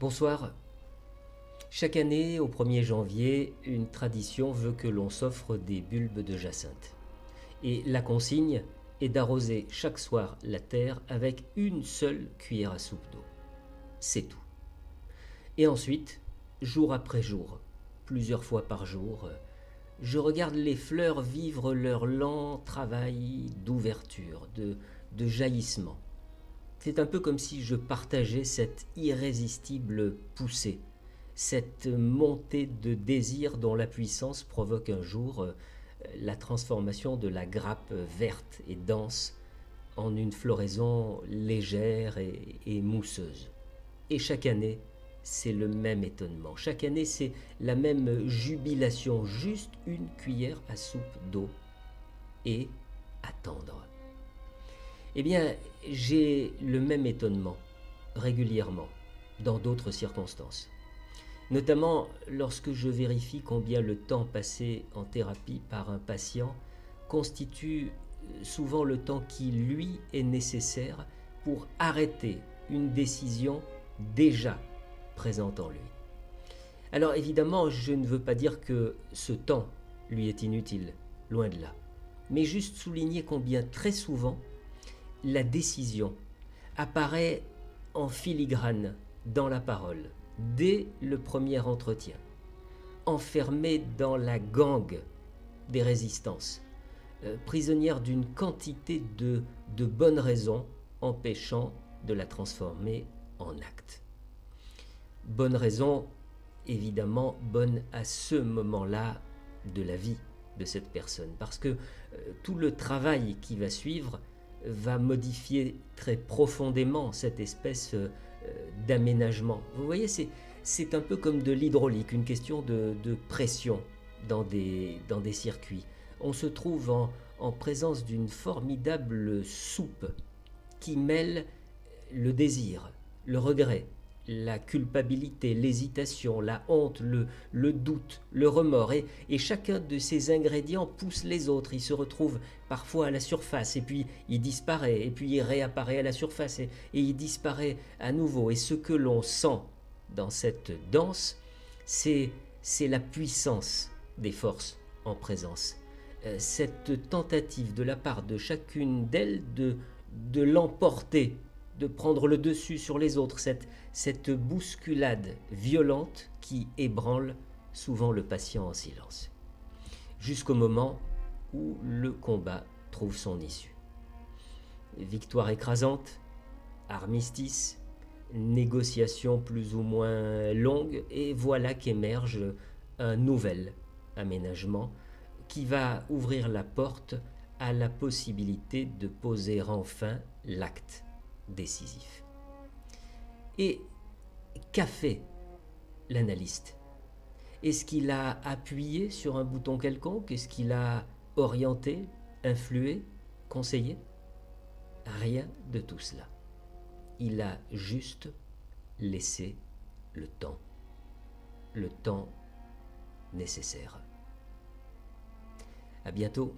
Bonsoir. Chaque année, au 1er janvier, une tradition veut que l'on s'offre des bulbes de jacinthe. Et la consigne est d'arroser chaque soir la terre avec une seule cuillère à soupe d'eau. C'est tout. Et ensuite, jour après jour, plusieurs fois par jour, je regarde les fleurs vivre leur lent travail d'ouverture, de jaillissement. C'est un peu comme si je partageais cette irrésistible poussée, cette montée de désir dont la puissance provoque un jour la transformation de la grappe verte et dense en une floraison légère et mousseuse. Et chaque année, c'est le même étonnement. Chaque année, c'est la même jubilation, juste une cuillère à soupe d'eau et attendre. Eh bien, j'ai le même étonnement régulièrement dans d'autres circonstances. Notamment lorsque je vérifie combien le temps passé en thérapie par un patient constitue souvent le temps qui lui est nécessaire pour arrêter une décision déjà présente en lui. Alors évidemment, je ne veux pas dire que ce temps lui est inutile, loin de là, mais juste souligner combien très souvent la décision apparaît en filigrane dans la parole, dès le premier entretien, enfermée dans la gangue des résistances, prisonnière d'une quantité de bonnes raisons empêchant de la transformer en acte. Bonnes raisons, évidemment, bonnes à ce moment-là de la vie de cette personne, parce que tout le travail qui va suivre va modifier très profondément cette espèce d'aménagement. Vous voyez, c'est un peu comme de l'hydraulique, une question de pression dans des circuits. On se trouve en présence d'une formidable soupe qui mêle le désir, le regret, la culpabilité, l'hésitation, la honte, le doute, le remords. Et chacun de ces ingrédients pousse les autres. Il se retrouve parfois à la surface, et puis il disparaît, et puis il réapparaît à la surface, et il disparaît à nouveau. Et ce que l'on sent dans cette danse, c'est la puissance des forces en présence. Cette tentative de la part de chacune d'elles de l'emporter, de prendre le dessus sur les autres, cette bousculade violente qui ébranle souvent le patient en silence, jusqu'au moment où le combat trouve son issue. Victoire écrasante, armistice, négociation plus ou moins longue, et voilà qu'émerge un nouvel aménagement qui va ouvrir la porte à la possibilité de poser enfin l'acte décisif. Et qu'a fait l'analyste? Est-ce qu'il a appuyé sur un bouton quelconque? Est-ce qu'il a orienté, influé, conseillé? Rien de tout cela. Il a juste laissé le temps nécessaire. À bientôt.